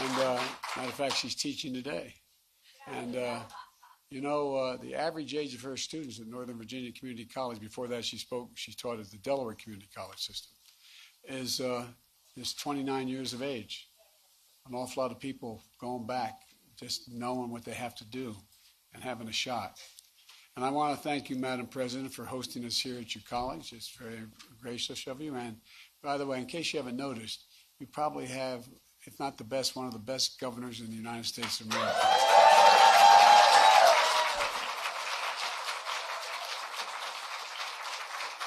And matter of fact, she's teaching today. And the average age of her students at Northern Virginia Community College, before that she taught at the Delaware Community College system, is 29 years of age. An awful lot of people going back, just knowing what they have to do and having a shot. And I want to thank you, Madam President, for hosting us here at your college. It's very gracious of you. And by the way, in case you haven't noticed, you probably have, if not the best, one of the best governors in the United States of America.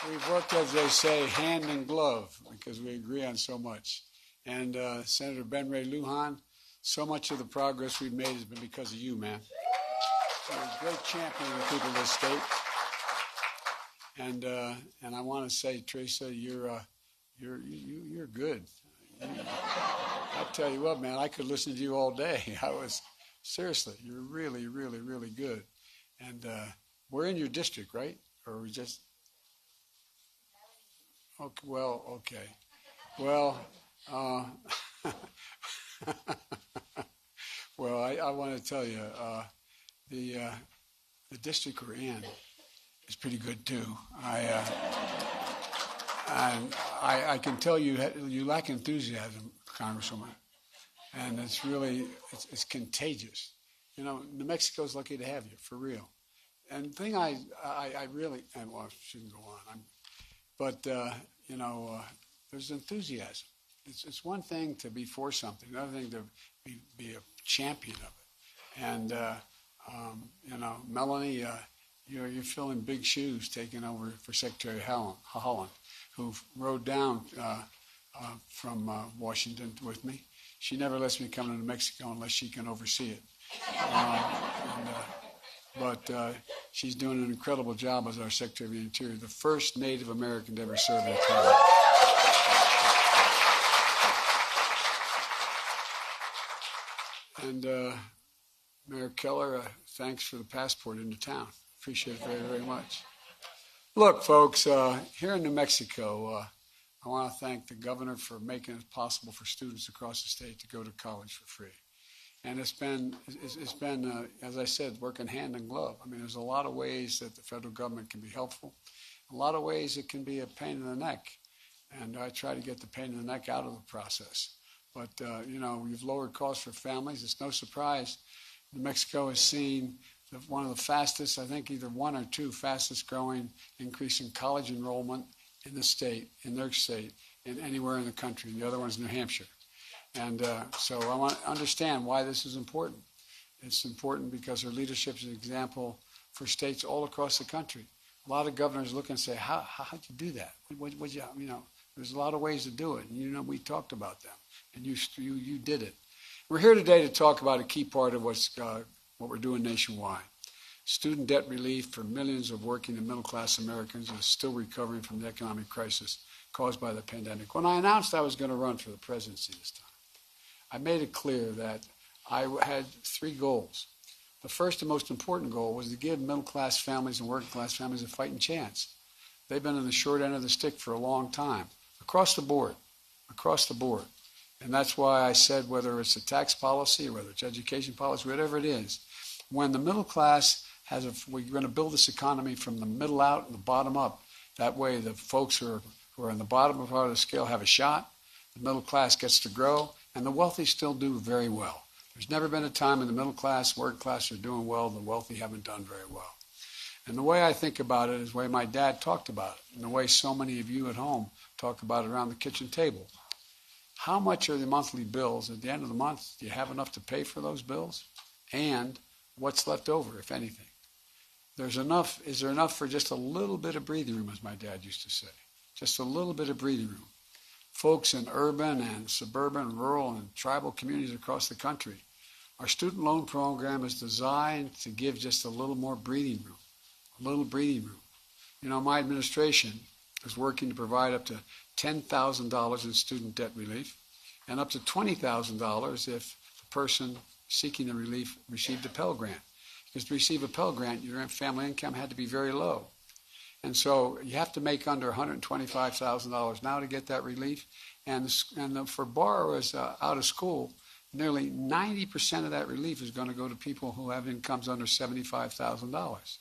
We've worked, as they say, hand in glove, because we agree on so much. And Senator Ben Ray Lujan, so much of the progress we've made has been because of you, man. You're a great champion of the people of this state. And I want to say, Teresa, you're good. I tell you what, man, I could listen to you all day. Seriously, you're really, really, really good. And we're in your district, right? Or we just... Okay, well, okay. Well, well, I want to tell you, the district we're in is pretty good too. I can tell you lack enthusiasm, Congresswoman, and it's really it's contagious. You know, New Mexico's lucky to have you, for real. And the thing I really, well, I shouldn't go on. But there's enthusiasm. It's one thing to be for something, another thing to be a champion of it. And Melanie, you're filling big shoes taking over for Secretary Holland, who rode down from Washington with me. She never lets me come to New Mexico unless she can oversee it. But she's doing an incredible job as our Secretary of the Interior, the first Native American to ever serve in a cabinet. And Mayor Keller, thanks for the passport into town. Appreciate it very, very much. Look, folks, here in New Mexico, I want to thank the governor for making it possible for students across the state to go to college for free. And it's been, as I said, working hand in glove. I mean, there's a lot of ways that the federal government can be helpful. A lot of ways it can be a pain in the neck. And I try to get the pain in the neck out of the process. But, we've lowered costs for families. It's no surprise New Mexico has seen one of the fastest, I think either one or two fastest growing increase in college enrollment in the state, in their state, in anywhere in the country. The other one is New Hampshire. And so I want to understand why this is important. It's important because her leadership is an example for states all across the country. A lot of governors look and say, how'd you do that? There's a lot of ways to do it. And we talked about them, and you did it. We're here today to talk about a key part of what we're doing nationwide. Student debt relief for millions of working and middle-class Americans who are still recovering from the economic crisis caused by the pandemic. When I announced I was going to run for the presidency this time, I made it clear that I had three goals. The first and most important goal was to give middle-class families and working-class families a fighting chance. They've been on the short end of the stick for a long time, across the board. And that's why I said whether it's a tax policy or whether it's education policy, whatever it is, when the middle class we're going to build this economy from the middle out and the bottom up. That way the folks who are in the bottom part of the scale have a shot, the middle class gets to grow, and the wealthy still do very well. There's never been a time when the middle class, working class are doing well, the wealthy haven't done very well. And the way I think about it is the way my dad talked about it, and the way so many of you at home talk about it around the kitchen table. How much are the monthly bills? At the end of the month, do you have enough to pay for those bills? And what's left over, if anything? Is there enough for just a little bit of breathing room, as my dad used to say? Just a little bit of breathing room. Folks in urban and suburban, rural and tribal communities across the country, our student loan program is designed to give just a little more breathing room. My administration is working to provide up to $10,000 in student debt relief and up to $20,000 if the person seeking the relief received a Pell Grant. Because to receive a Pell Grant, your family income had to be very low. And so you have to make under $125,000 now to get that relief. And for borrowers out of school, nearly 90% of that relief is going to go to people who have incomes under $75,000.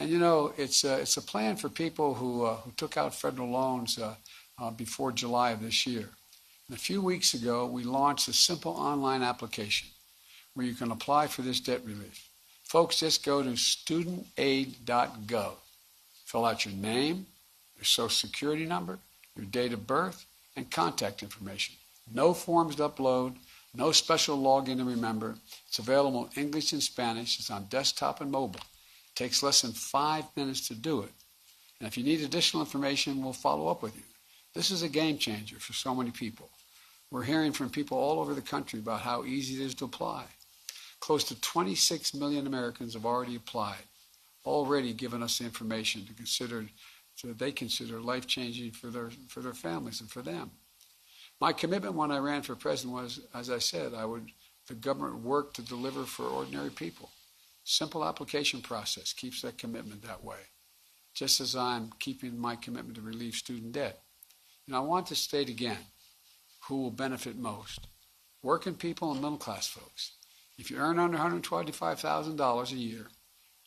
And you know, it's a plan for people who took out federal loans before July of this year. And a few weeks ago, we launched a simple online application where you can apply for this debt relief. Folks, just go to studentaid.gov. Fill out your name, your social security number, your date of birth, and contact information. No forms to upload, no special login to remember. It's available in English and Spanish. It's on desktop and mobile. It takes less than 5 minutes to do it. And if you need additional information, we'll follow up with you. This is a game changer for so many people. We're hearing from people all over the country about how easy it is to apply. Close to 26 million Americans have already applied, already given us the information to consider, so that they consider life-changing for their families and for them. My commitment when I ran for president was, as I said, the government would work to deliver for ordinary people. Simple application process keeps that commitment that way, just as I'm keeping my commitment to relieve student debt. And I want to state again who will benefit most: working people and middle-class folks. If you earn under $125,000 a year,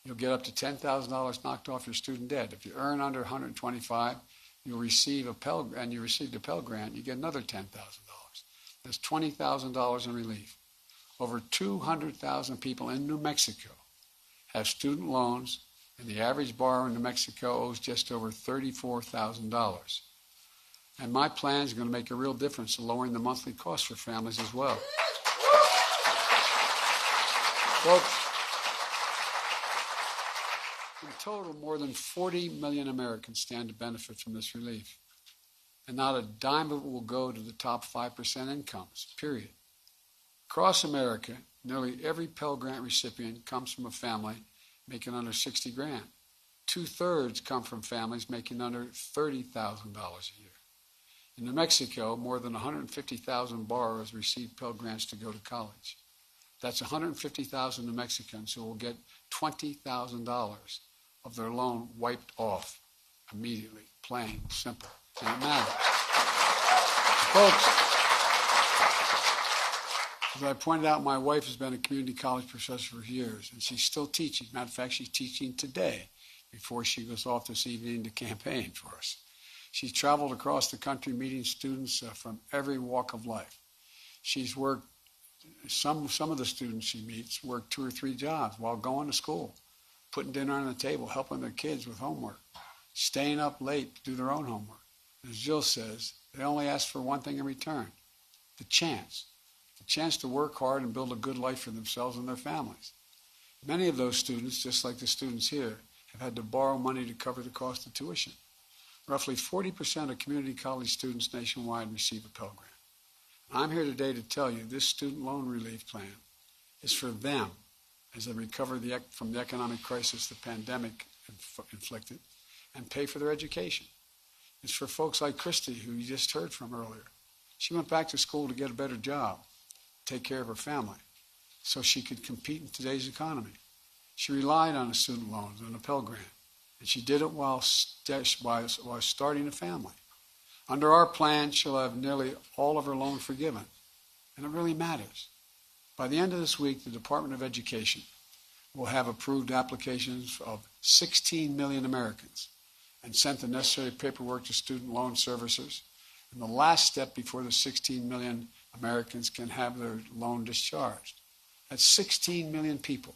you'll get up to $10,000 knocked off your student debt. If you earn under $125,000, you'll receive a Pell Grant, and you received a Pell Grant, you get another $10,000. That's $20,000 in relief. Over 200,000 people in New Mexico have student loans, and the average borrower in New Mexico owes just over $34,000. And my plan is going to make a real difference in lowering the monthly cost for families as well. Folks, in total, more than 40 million Americans stand to benefit from this relief. And not a dime of it will go to the top 5% incomes, period. Across America, nearly every Pell Grant recipient comes from a family making under 60 grand. 2/3 come from families making under $30,000 a year. In New Mexico, more than 150,000 borrowers receive Pell Grants to go to college. That's 150,000 New Mexicans who will get $20,000 of their loan wiped off immediately, plain, simple, and it matters. Folks, as I pointed out, my wife has been a community college professor for years, and she's still teaching. Matter of fact, she's teaching today before she goes off this evening to campaign for us. She's traveled across the country meeting students from every walk of life. She's worked, some of the students she meets work 2 or 3 jobs while going to school, putting dinner on the table, helping their kids with homework, staying up late to do their own homework. As Jill says, they only ask for one thing in return: the chance to work hard and build a good life for themselves and their families. Many of those students, just like the students here, have had to borrow money to cover the cost of tuition. Roughly 40% of community college students nationwide receive a Pell Grant. I'm here today to tell you this student loan relief plan is for them as they recover from the economic crisis the pandemic inflicted and pay for their education. It's for folks like Christy, who you just heard from earlier. She went back to school to get a better job, take care of her family, so she could compete in today's economy. She relied on the student loans and a Pell Grant, and she did it while starting a family. Under our plan, she'll have nearly all of her loan forgiven, and it really matters. By the end of this week, the Department of Education will have approved applications of 16 million Americans and sent the necessary paperwork to student loan servicers. And the last step before the 16 million Americans can have their loan discharged. That's 16 million people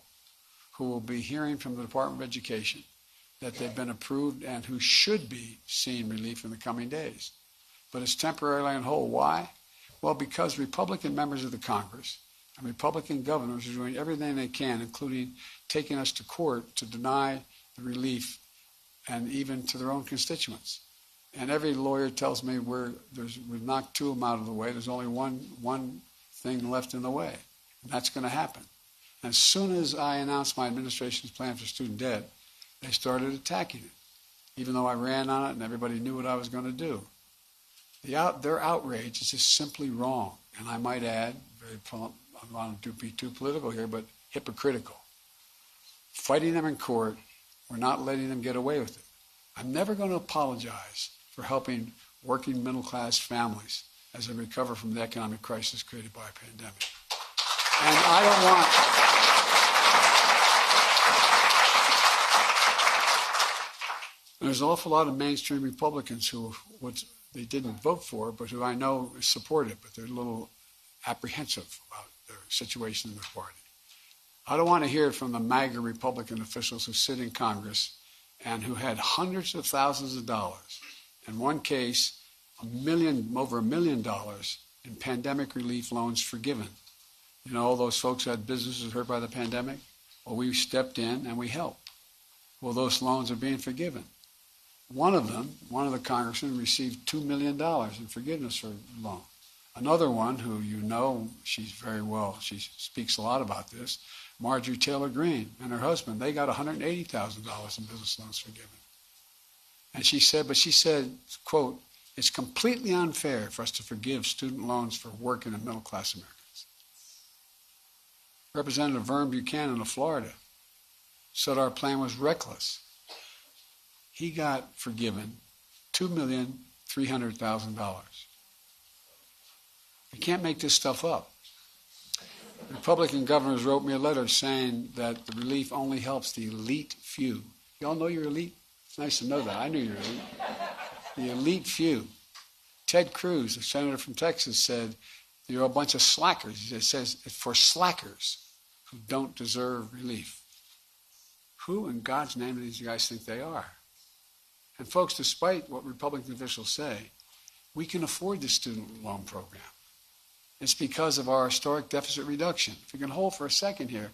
who will be hearing from the Department of Education that they've been approved and who should be seeing relief in the coming days. But it's temporarily on hold. Why? Well, because Republican members of the Congress and Republican governors are doing everything they can, including taking us to court to deny the relief and even to their own constituents. And every lawyer tells me we've knocked 2 of them out of the way. There's only one thing left in the way, and that's going to happen. And as soon as I announced my administration's plan for student debt, they started attacking it, even though I ran on it and everybody knew what I was going to do. Their outrage is just simply wrong, and I might add, I don't want to be too political here, but hypocritical. Fighting them in court, we're not letting them get away with it. I'm never going to apologize for helping working middle-class families as they recover from the economic crisis created by a pandemic. And I don't want... There's an awful lot of mainstream Republicans who they didn't vote for, but who I know support it, but they're a little apprehensive about their situation in their party. I don't want to hear it from the MAGA Republican officials who sit in Congress and who had hundreds of thousands of dollars. In one case, over $1 million in pandemic relief loans forgiven. You know, all those folks who had businesses hurt by the pandemic? Well, we stepped in and we helped. Well, those loans are being forgiven. One of the congressmen received $2 million in forgiveness for a loan. Another one, who you know, she speaks a lot about this, Marjorie Taylor Greene and her husband, they got $180,000 in business loans forgiven. And she said, quote, "It's completely unfair for us to forgive student loans for working and middle-class Americans." Representative Vern Buchanan of Florida said our plan was reckless. He got forgiven $2,300,000. You can't make this stuff up. Republican governors wrote me a letter saying that the relief only helps the elite few. You all know you're elite? It's nice to know that. I knew you were elite. The elite few. Ted Cruz, a senator from Texas, said you're a bunch of slackers. It says it's for slackers who don't deserve relief. Who in God's name do these guys think they are? And folks, despite what Republican officials say, we can afford the student loan program. It's because of our historic deficit reduction. If we can hold for a second here,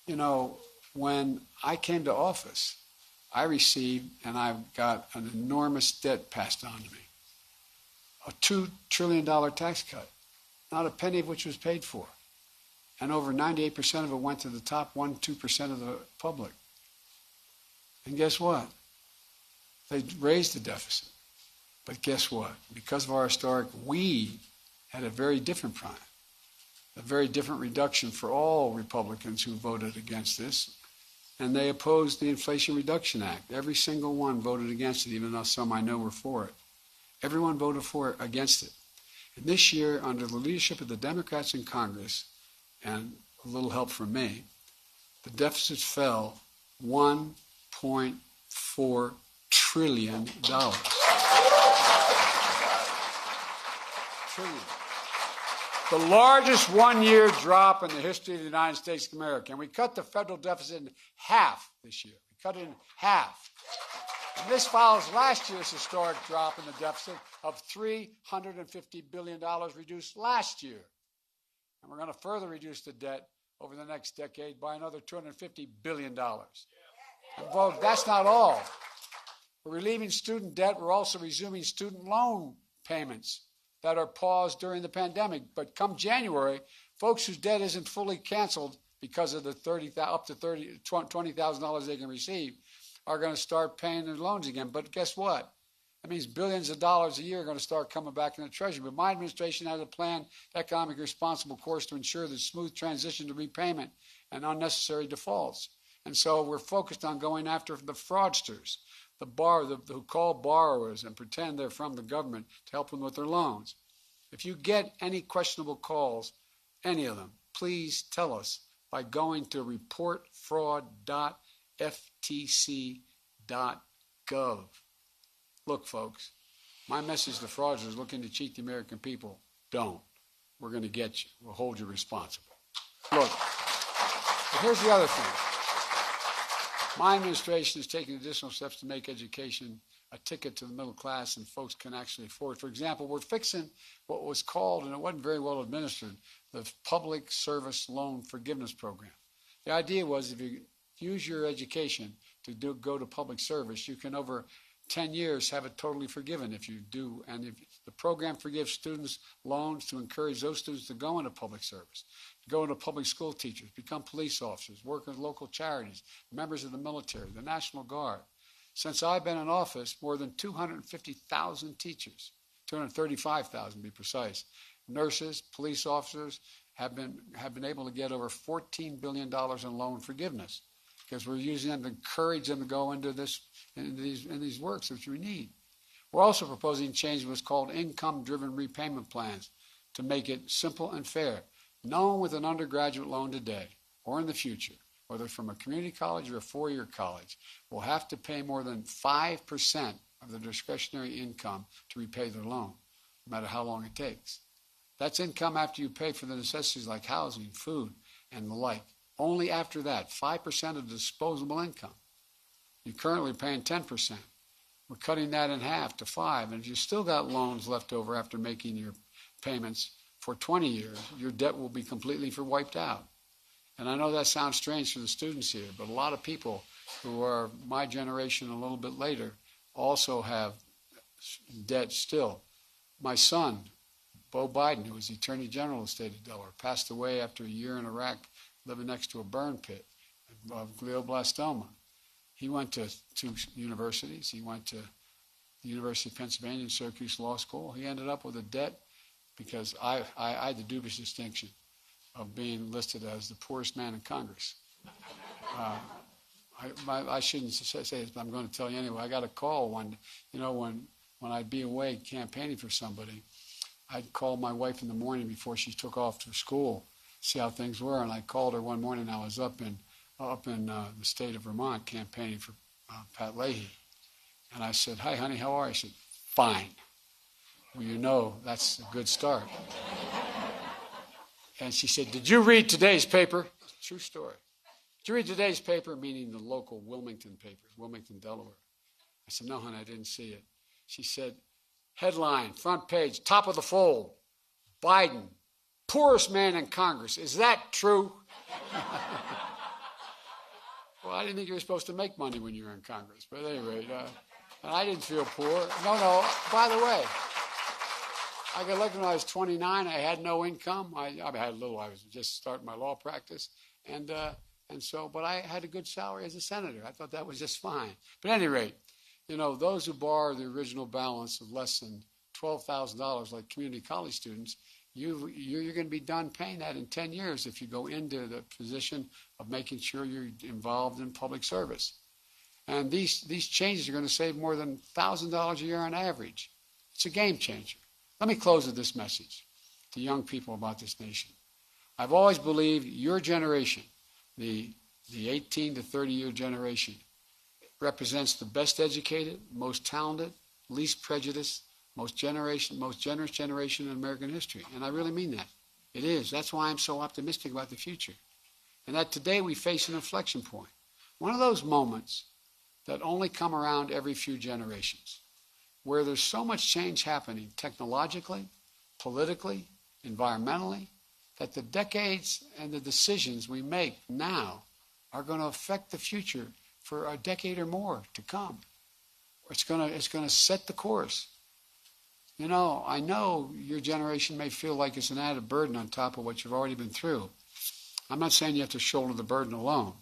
you know, when I came to office, I received, and I've got an enormous debt passed on to me, a $2 trillion tax cut, not a penny of which was paid for. And over 98% of it went to the top 1-2% of the public. And guess what? They raised the deficit. But guess what? Because of our historic, we had a very different plan, a very different reduction for all Republicans who voted against this. And they opposed the Inflation Reduction Act. Every single one voted against it, even though some I know were for it. Everyone voted against it. And this year, under the leadership of the Democrats in Congress, and a little help from me, the deficit fell $1.4 trillion. The largest one-year drop in the history of the United States of America. And we cut the federal deficit in half this year. We cut it in half. And this follows last year's historic drop in the deficit of $350 billion reduced last year. And we're going to further reduce the debt over the next decade by another $250 billion. And folks, that's not all. We're relieving student debt. We're also resuming student loan payments that are paused during the pandemic. But come January, folks whose debt isn't fully canceled because of the $20,000 they can receive are going to start paying their loans again. But guess what? That means billions of dollars a year are going to start coming back in the Treasury. But my administration has a planned, economically responsible course to ensure the smooth transition to repayment and unnecessary defaults. And so we're focused on going after the fraudsters, who call borrowers and pretend they're from the government to help them with their loans. If you get any questionable calls, any of them, please tell us by going to reportfraud.ftc.gov. Look, folks, my message to fraudsters looking to cheat the American people, don't. We're going to get you. We'll hold you responsible. Look, but here's the other thing. My administration is taking additional steps to make education a ticket to the middle class and folks can actually afford. For example, we're fixing what was called, and it wasn't very well administered, the Public Service Loan Forgiveness Program. The idea was if you use your education to go to public service, you can over 10 years have it totally forgiven if you do. And if the program forgives students loans to encourage those students to go into public service, go into public school teachers, become police officers, work with local charities, members of the military, the National Guard. Since I've been in office, more than 250,000 teachers, 235,000 to be precise, nurses, police officers have been able to get over $14 billion in loan forgiveness because we're using them to encourage them to go into these works which we need. We're also proposing change in what's called income-driven repayment plans to make it simple and fair. No one with an undergraduate loan today or in the future, whether from a community college or a four-year college, will have to pay more than 5% of their discretionary income to repay their loan, no matter how long it takes. That's income after you pay for the necessities like housing, food, and the like. Only after that, 5% of disposable income. You're currently paying 10%. We're cutting that in half to 5%. And if you still got loans left over after making your payments for 20 years, your debt will be completely wiped out. And I know that sounds strange for the students here, but a lot of people who are my generation and a little bit later also have debt still. My son, Bo Biden, who was the Attorney General of the state of Delaware, passed away after a year in Iraq living next to a burn pit of glioblastoma. He went to two universities. He went to the University of Pennsylvania and Syracuse Law School. He ended up with a debt because I had the dubious distinction of being listed as the poorest man in Congress. I shouldn't say this, but I'm going to tell you anyway. I got a call when I'd be away campaigning for somebody, I'd call my wife in the morning before she took off to school, see how things were. And I called her one morning. I was up in the state of Vermont campaigning for Pat Leahy. And I said, "Hi, honey, how are you?" She said, "Fine." Well, that's a good start. And she said, "Did you read today's paper?" True story. "Did you read today's paper?" Meaning the local Wilmington paper, Wilmington, Delaware. I said, "No, honey, I didn't see it." She said, "Headline, front page, top of the fold, Biden, poorest man in Congress. Is that true?" Well, I didn't think you were supposed to make money when you were in Congress. But at any rate, and I didn't feel poor. No, by the way, I got elected when I was 29. I had no income. I had little. I was just starting my law practice. But I had a good salary as a senator. I thought that was just fine. But at any rate, those who borrow the original balance of less than $12,000, like community college students, you're going to be done paying that in 10 years if you go into the position of making sure you're involved in public service. And these changes are going to save more than $1,000 a year on average. It's a game changer. Let me close with this message to young people about this nation. I've always believed your generation, the 18 to 30-year generation, represents the best educated, most talented, least prejudiced, most generous generation in American history. And I really mean that. It is. That's why I'm so optimistic about the future. And that today we face an inflection point. One of those moments that only come around every few generations, where there's so much change happening technologically, politically, environmentally, that the decades and the decisions we make now are going to affect the future for a decade or more to come. It's going to set the course. I know your generation may feel like it's an added burden on top of what you've already been through. I'm not saying you have to shoulder the burden alone.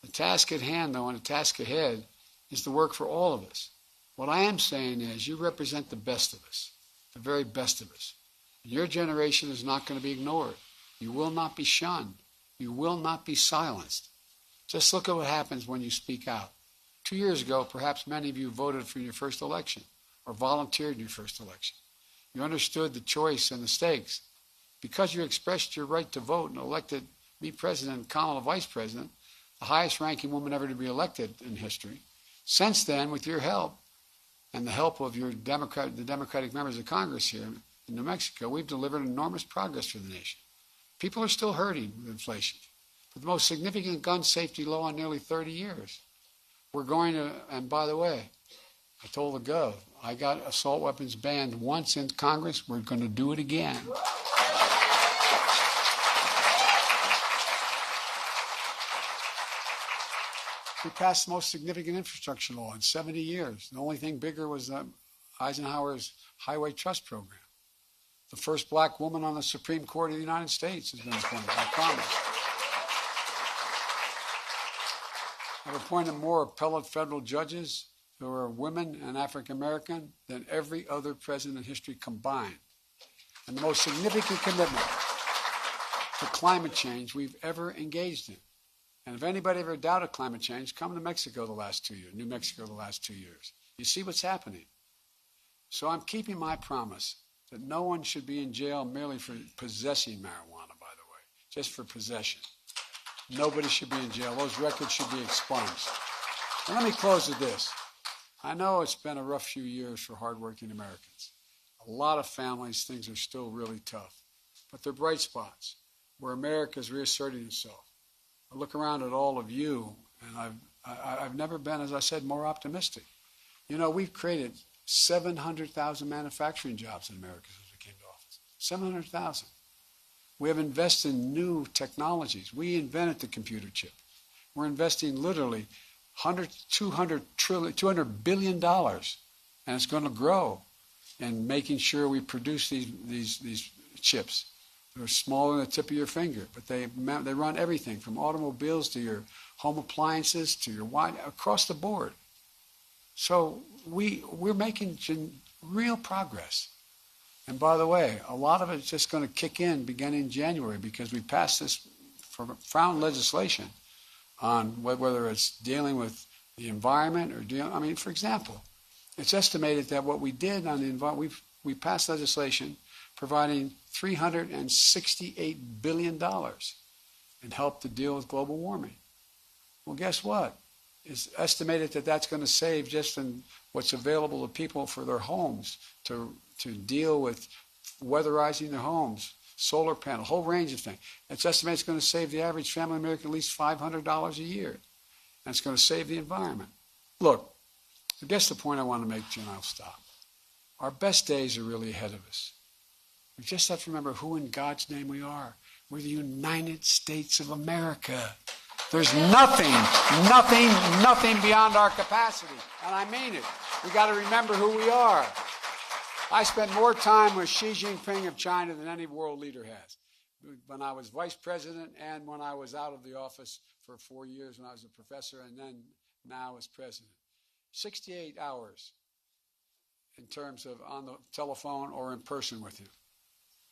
The task at hand, though, and the task ahead is the work for all of us. What I am saying is you represent the best of us, the very best of us. Your generation is not going to be ignored. You will not be shunned. You will not be silenced. Just look at what happens when you speak out. 2 years ago, perhaps many of you voted for your first election or volunteered in your first election. You understood the choice and the stakes. Because you expressed your right to vote and elected me president and Kamala vice president, the highest ranking woman ever to be elected in history. Since then, with your help and the help of the Democratic members of Congress here in New Mexico, we've delivered enormous progress for the nation. People are still hurting with inflation. But the most significant gun safety law in nearly 30 years. We're going to, and by the way, I told the Gov, I got assault weapons banned once in Congress. We're going to do it again. We passed the most significant infrastructure law in 70 years. The only thing bigger was Eisenhower's Highway Trust Program. The first black woman on the Supreme Court of the United States has been appointed, I promise. I've appointed more appellate federal judges who are women and African American than every other president in history combined. And the most significant commitment to climate change we've ever engaged in. And if anybody ever doubted climate change, come to Mexico the last 2 years, New Mexico the last 2 years. You see what's happening. So I'm keeping my promise that no one should be in jail merely for possessing marijuana, by the way, just for possession. Nobody should be in jail. Those records should be expunged. And let me close with this. I know it's been a rough few years for hardworking Americans. A lot of families, things are still really tough. But they're bright spots where America is reasserting itself. I look around at all of you, and I've never been, as I said, more optimistic. You know, we've created 700,000 manufacturing jobs in America since we came to office. 700,000. We have invested in new technologies. We invented the computer chip. We're investing literally $200 billion, and it's going to grow in making sure we produce these chips. They're smaller than the tip of your finger, but they run everything from automobiles to your home appliances to your wine, across the board. So we're making real progress. And by the way, a lot of it's just going to kick in beginning January because we passed this profound legislation on whether it's dealing with the environment or dealing, I mean, for example, it's estimated that what we did on the environment, we passed legislation providing $368 billion in help to deal with global warming. Well, guess what? It's estimated that that's going to save just in what's available to people for their homes to deal with weatherizing their homes, solar panel, a whole range of things. It's estimated it's going to save the average family in America at least $500 a year. And it's going to save the environment. Look, I guess the point I want to make, Jim, I'll stop. Our best days are really ahead of us. We just have to remember who in God's name we are. We're the United States of America. There's nothing beyond our capacity. And I mean it. We got to remember who we are. I spent more time with Xi Jinping of China than any world leader has. When I was vice president and when I was out of the office for 4 years when I was a professor and then now as president. 68 hours in terms of on the telephone or in person with him.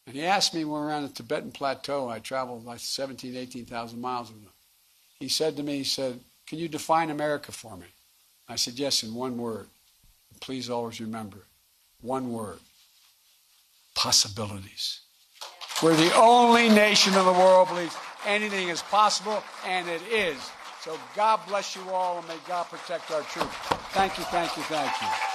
And he asked me when we were on the Tibetan Plateau, I traveled like 17,000, 18,000 miles with him. He said to me, he said, "Can you define America for me?" I said, "Yes, in one word. Please always remember it. One word. Possibilities." We're the only nation in the world that believes anything is possible, and it is. So God bless you all, and may God protect our troops. Thank you, thank you, thank you.